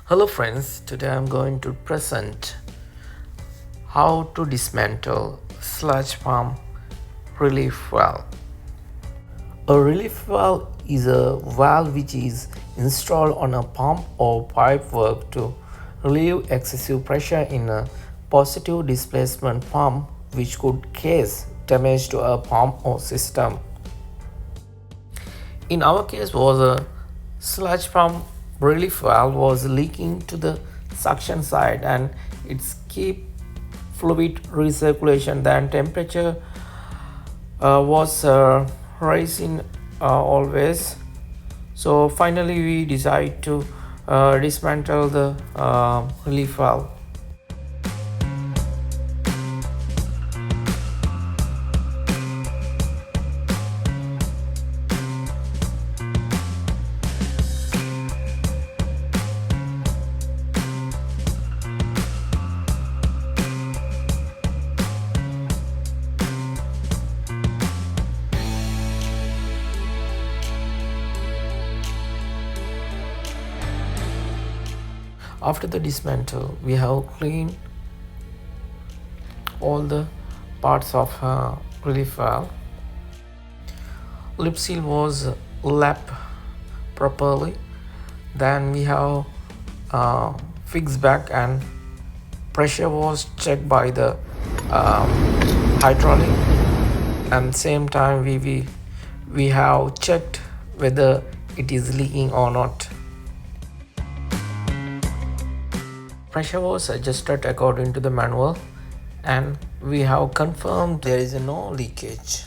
Hello friends, today I'm going to present how to dismantle sludge pump relief valve. A relief valve is a valve which is installed on a pump or pipe work to relieve excessive pressure in a positive displacement pump which could cause damage to a pump or system. In our case was a sludge pump relief valve was leaking to the suction side and it's keep fluid recirculation. Then temperature was rising always. So finally we decide to dismantle the relief valve. After the dismantle, we have cleaned all the parts of relief valve. Lip seal was lapped properly. Then we have fixed back and pressure was checked by the hydraulic. And same time we have checked whether it is leaking or not. Pressure was adjusted according to the manual and we have confirmed there is no leakage.